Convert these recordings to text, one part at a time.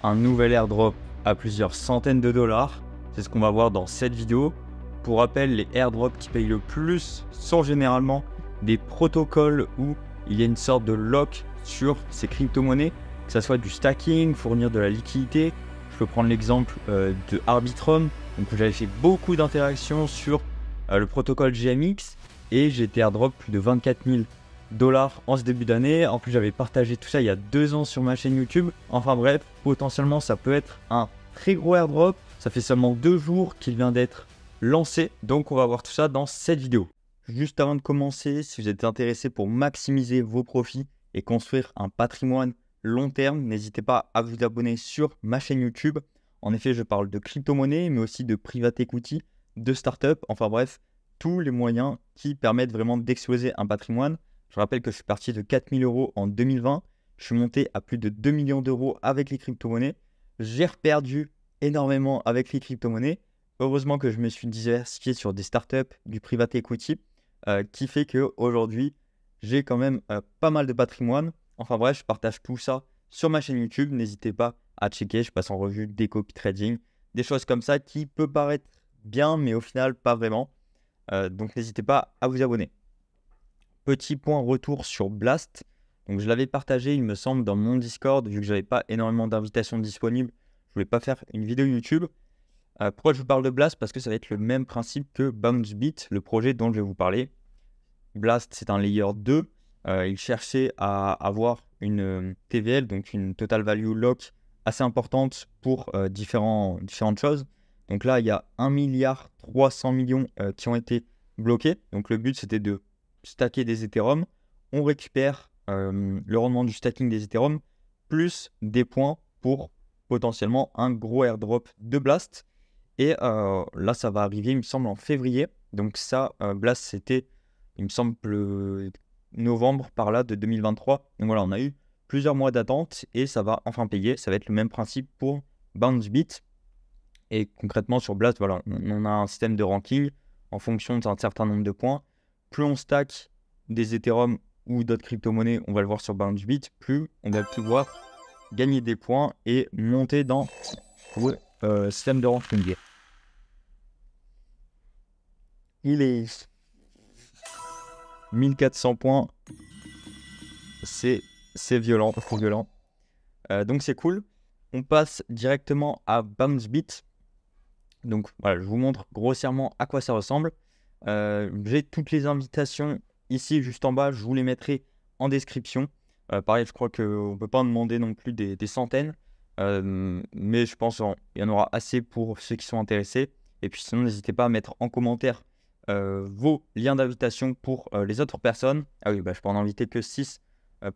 un nouvel airdrop à plusieurs centaines de dollars. C'est ce qu'on va voir dans cette vidéo. Pour rappel, les airdrops qui payent le plus sont généralement des protocoles où il y a une sorte de lock sur ces crypto-monnaies, que ce soit du stacking, fournir de la liquidité. Je peux prendre l'exemple de Arbitrum. Donc j'avais fait beaucoup d'interactions sur le protocole GMX et j'ai été airdrop plus de 24 000 dollars en ce début d'année. En plus, j'avais partagé tout ça il y a 2 ans sur ma chaîne YouTube. Enfin bref, potentiellement ça peut être un très gros airdrop. Ça fait seulement 2 jours qu'il vient d'être lancé, donc on va voir tout ça dans cette vidéo. Juste avant de commencer, si vous êtes intéressé pour maximiser vos profits et construire un patrimoine long terme, n'hésitez pas à vous abonner sur ma chaîne YouTube. En effet, je parle de crypto-monnaie, mais aussi de private equity, de start-up, enfin bref, tous les moyens qui permettent vraiment d'exploser un patrimoine. Je rappelle que je suis parti de 4 000 € en 2020, je suis monté à plus de 2 millions d'euros avec les crypto-monnaies. J'ai reperdu énormément avec les crypto-monnaies. Heureusement que je me suis diversifié sur des startups, du private equity, qui fait qu'aujourd'hui, j'ai quand même pas mal de patrimoine. Enfin bref, je partage tout ça sur ma chaîne YouTube. N'hésitez pas à checker, je passe en revue des copy trading, des choses comme ça qui peut paraître bien, mais au final, pas vraiment. Donc n'hésitez pas à vous abonner. Petit point retour sur Blast. Donc je l'avais partagé, il me semble, dans mon Discord, vu que j'avais pas énormément d'invitations disponibles. Je voulais pas faire une vidéo YouTube. Pourquoi je vous parle de Blast? Parce que ça va être le même principe que BounceBeat, le projet dont je vais vous parler. Blast, c'est un layer 2. Il cherchait à avoir une TVL, donc une Total Value Lock, assez importante pour différentes choses. Donc là, il y a 1,3 milliard qui ont été bloqués. Donc le but, c'était de stacker des Ethereum. On récupère le rendement du stacking des Ethereum, plus des points pour potentiellement un gros airdrop de Blast. Et là, ça va arriver, il me semble, en février. Donc ça, Blast, c'était, il me semble, le novembre par là de 2023. Donc voilà, on a eu plusieurs mois d'attente et ça va enfin payer. Ça va être le même principe pour BounceBeat. Et concrètement, sur Blast, voilà, on a un système de ranking en fonction d'un certain nombre de points. Plus on stack des Ethereum ou d'autres crypto-monnaies, on va le voir sur BounceBeat, plus on va pouvoir gagner des points et monter dans le système de ranking. Il est 1400 points. C'est violent, trop violent. Donc c'est cool. On passe directement à BounceBeat. Donc voilà, je vous montre grossièrement à quoi ça ressemble. J'ai toutes les invitations ici juste en bas. Je vous les mettrai en description. Pareil, je crois qu'on ne peut pas en demander non plus des centaines. Mais je pense qu'il y en aura assez pour ceux qui sont intéressés. Et puis sinon, n'hésitez pas à mettre en commentaire vos liens d'invitation pour les autres personnes. Ah oui, je peux en inviter que 6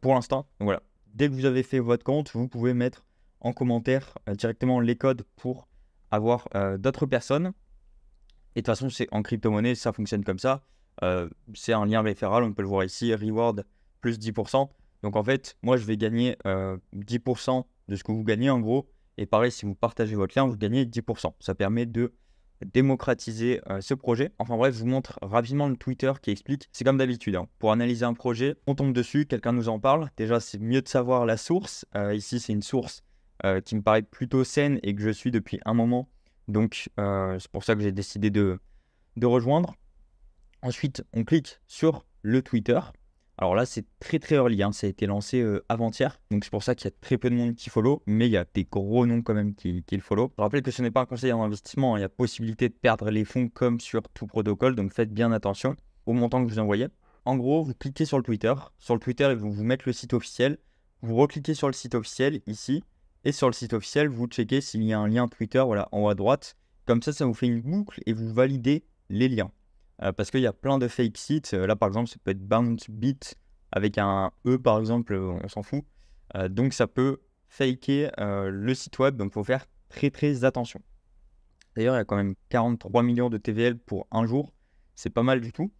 pour l'instant. Donc voilà, dès que vous avez fait votre compte, vous pouvez mettre en commentaire directement les codes pour avoir d'autres personnes. Et de toute façon, c'est en crypto-monnaie, ça fonctionne comme ça. C'est un lien référal, on peut le voir ici, reward plus 10%. Donc en fait, moi je vais gagner 10% de ce que vous gagnez en gros. Et pareil, si vous partagez votre lien, vous gagnez 10%. Ça permet de démocratiser ce projet. Enfin bref, je vous montre rapidement le Twitter qui explique. C'est comme d'habitude, hein. Pour analyser un projet, on tombe dessus, quelqu'un nous en parle. Déjà, c'est mieux de savoir la source. Ici, c'est une source qui me paraît plutôt saine et que je suis depuis un moment. Donc, c'est pour ça que j'ai décidé de rejoindre. Ensuite, on clique sur le Twitter. Alors là, c'est très très early, hein. Ça a été lancé avant-hier. Donc c'est pour ça qu'il y a très peu de monde qui follow, mais il y a des gros noms quand même qui le follow. Je rappelle que ce n'est pas un conseil en investissement, hein. Il y a possibilité de perdre les fonds comme sur tout protocole. Donc faites bien attention au montant que vous envoyez. En gros, vous cliquez sur le Twitter. Sur le Twitter, ils vont vous mettre le site officiel. Vous recliquez sur le site officiel ici. Et sur le site officiel, vous checkez s'il y a un lien Twitter, voilà, en haut à droite. Comme ça vous fait une boucle et vous validez les liens. Parce qu'il y a plein de fake sites. Là, par exemple, ça peut être BounceBeat avec un E, par exemple, on s'en fout. Donc, ça peut faker le site web. Donc, il faut faire très, très attention. D'ailleurs, il y a quand même 43 millions de TVL pour un jour. C'est pas mal du tout.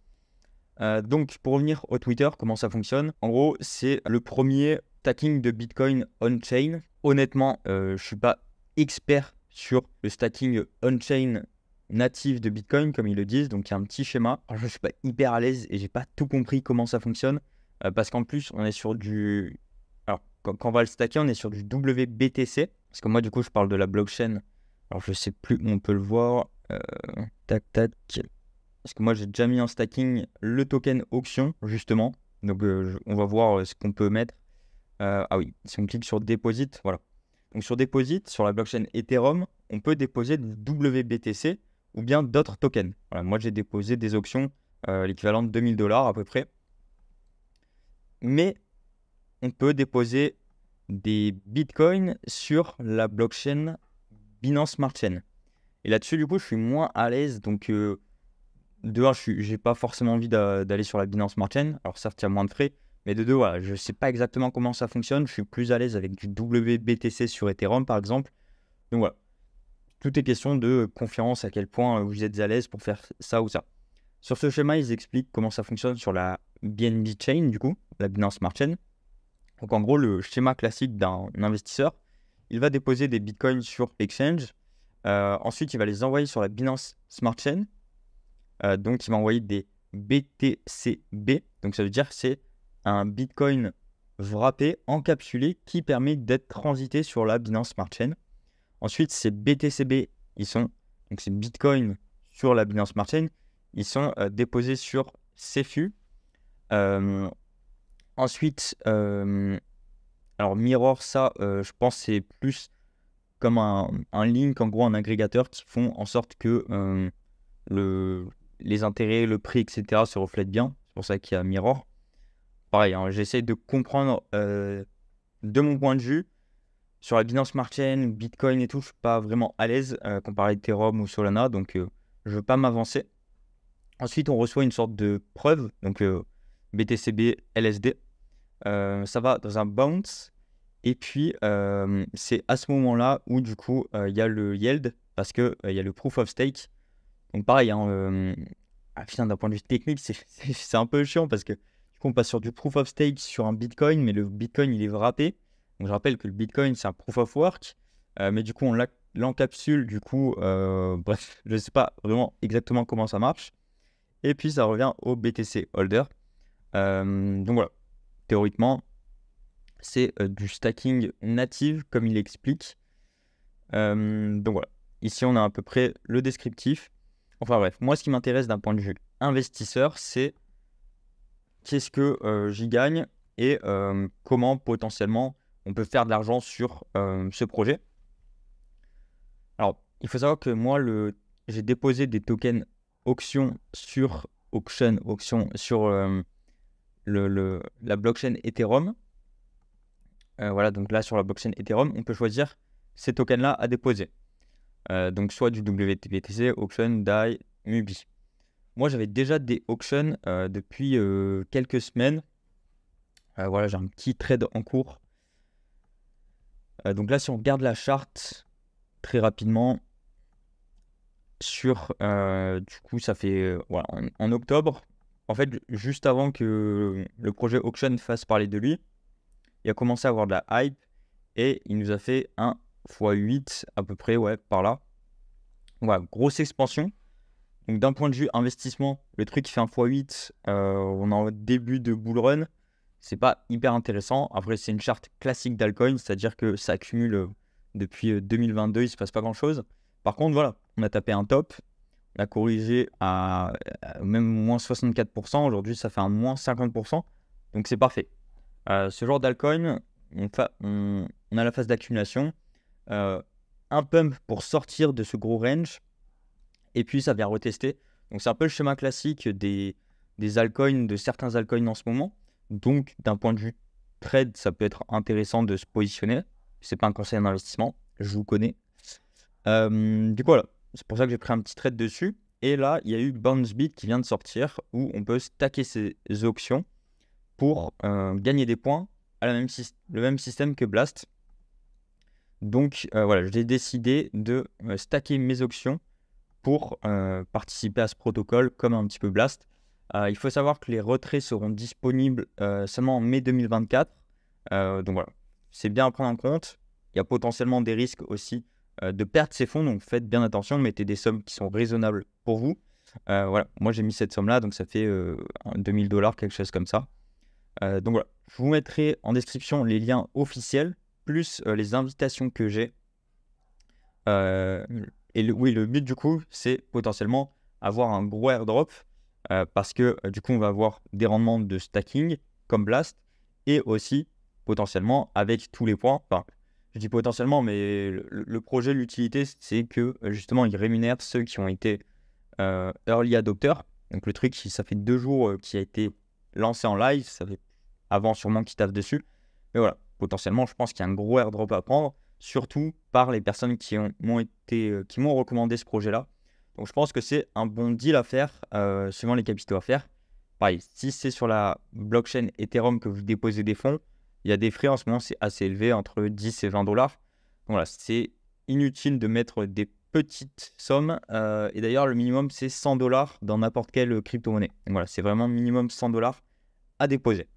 Donc, pour revenir au Twitter, comment ça fonctionne? En gros, c'est le premier stacking de Bitcoin on-chain. Honnêtement, je ne suis pas expert sur le stacking on-chain natif de Bitcoin, comme ils le disent. Donc, il y a un petit schéma. Alors, je ne suis pas hyper à l'aise et j'ai pas tout compris comment ça fonctionne. Parce qu'en plus, on est sur du... Alors, quand on va le stacker, on est sur du WBTC. Parce que moi, du coup, je parle de la blockchain. Alors, je sais plus où on peut le voir. Tac, tac. Parce que moi, j'ai déjà mis en stacking le token auction, justement. Donc, on va voir ce qu'on peut mettre. Ah oui, si on clique sur Deposit, voilà. Donc, sur Deposit, sur la blockchain Ethereum, on peut déposer du WBTC ou bien d'autres tokens. Voilà, moi, j'ai déposé des auctions l'équivalent de 2000 $ à peu près. Mais on peut déposer des bitcoins sur la blockchain Binance Smart Chain. Et là-dessus, du coup, je suis moins à l'aise. Donc, de un, je n'ai pas forcément envie d'aller sur la Binance Smart Chain. Alors, certes, il y a moins de frais. Mais de deux, voilà, je ne sais pas exactement comment ça fonctionne. Je suis plus à l'aise avec du WBTC sur Ethereum, par exemple. Donc, voilà. Tout est question de confiance, à quel point vous êtes à l'aise pour faire ça ou ça. Sur ce schéma, ils expliquent comment ça fonctionne sur la BNB Chain, du coup, la Binance Smart Chain. Donc, en gros, le schéma classique d'un investisseur, il va déposer des bitcoins sur Exchange. Ensuite, il va les envoyer sur la Binance Smart Chain. Donc, il va envoyer des BTCB. Donc, ça veut dire que c'est un bitcoin wrappé, encapsulé, qui permet d'être transité sur la Binance Smart Chain. Ensuite, ces BTCB, donc ces bitcoins sur la Binance Smart Chain, ils sont déposés sur CFU. Ensuite, alors Mirror, ça, je pense c'est plus comme un link, en gros un agrégateur qui font en sorte que les intérêts, le prix, etc. se reflètent bien. C'est pour ça qu'il y a Mirror. Pareil, hein, j'essaie de comprendre de mon point de vue. Sur la Binance Smart Chain, Bitcoin et tout, je ne suis pas vraiment à l'aise comparé à Ethereum ou Solana, donc je ne veux pas m'avancer. Ensuite, on reçoit une sorte de preuve, donc BTCB, LSD. Ça va dans un bounce. Et puis, c'est à ce moment-là où, du coup, il y a le yield, parce qu'il y a le proof of stake. Donc, pareil, hein, d'un point de vue technique, c'est un peu chiant, parce que, du coup, on passe sur du proof of stake sur un Bitcoin, mais le Bitcoin, il est wrappé. Donc, je rappelle que le Bitcoin, c'est un proof of work, mais du coup, on l'encapsule, du coup, bref, je ne sais pas vraiment exactement comment ça marche. Et puis, ça revient au BTC holder. Donc, voilà, théoriquement, c'est du stacking native, comme il explique. Donc, voilà, ici, on a à peu près le descriptif. Enfin, bref, moi, ce qui m'intéresse d'un point de vue investisseur, c'est qu'est-ce que j'y gagne et comment potentiellement on peut faire de l'argent sur ce projet. Alors, il faut savoir que moi, j'ai déposé des tokens auction sur la blockchain Ethereum. Voilà, donc là, sur la blockchain Ethereum, on peut choisir ces tokens-là à déposer. Donc, soit du WBTC, auction, DAI, MUBI. Moi, j'avais déjà des auctions depuis quelques semaines. Voilà, j'ai un petit trade en cours. Donc là, si on regarde la charte très rapidement, du coup, ça fait voilà, en octobre, en fait, juste avant que le projet auction fasse parler de lui, il a commencé à avoir de la hype et il nous a fait un x8 à peu près, ouais, par là. Voilà, grosse expansion. Donc d'un point de vue investissement, le truc qui fait un x8, on est en début de bull run. C'est pas hyper intéressant. Après, c'est une charte classique d'altcoin, c'est-à-dire que ça accumule depuis 2022, il ne se passe pas grand-chose. Par contre, voilà, on a tapé un top, on a corrigé à même moins 64%. Aujourd'hui, ça fait un moins 50%. Donc, c'est parfait. Ce genre d'altcoin, on a la phase d'accumulation, un pump pour sortir de ce gros range, et puis ça vient retester. Donc, c'est un peu le schéma classique des altcoins, de certains altcoins en ce moment. Donc, d'un point de vue trade, ça peut être intéressant de se positionner. Ce n'est pas un conseil d'investissement, je vous connais. Du coup, voilà, c'est pour ça que j'ai pris un petit trade dessus. Et là, il y a eu BounceBit qui vient de sortir où on peut stacker ses options pour gagner des points à le même système que Blast. Donc, voilà, j'ai décidé de stacker mes options pour participer à ce protocole comme un petit peu Blast. Il faut savoir que les retraits seront disponibles seulement en mai 2024. Donc voilà, c'est bien à prendre en compte. Il y a potentiellement des risques aussi de perdre ces fonds. Donc faites bien attention, mettez des sommes qui sont raisonnables pour vous. Voilà, moi j'ai mis cette somme-là, donc ça fait 2000 $, quelque chose comme ça. Donc voilà, je vous mettrai en description les liens officiels, plus les invitations que j'ai Euh, oui, le but du coup, c'est potentiellement avoir un gros airdrop parce que du coup, on va avoir des rendements de stacking comme Blast et aussi potentiellement avec tous les points. Enfin, je dis potentiellement, mais le projet, l'utilité, c'est que justement, il rémunère ceux qui ont été early adopters. Donc le truc, ça fait 2 jours qui a été lancé en live, ça fait avant sûrement qu'ils taffent dessus. Mais voilà, potentiellement, je pense qu'il y a un gros airdrop à prendre, surtout par les personnes qui m'ont recommandé ce projet-là. Donc je pense que c'est un bon deal à faire, suivant les capitaux à faire. Pareil, si c'est sur la blockchain Ethereum que vous déposez des fonds, il y a des frais en ce moment, c'est assez élevé, entre 10 et 20 dollars. Donc voilà, c'est inutile de mettre des petites sommes. Et d'ailleurs, le minimum, c'est 100 dollars dans n'importe quelle crypto-monnaie. Donc voilà, c'est vraiment minimum 100 dollars à déposer.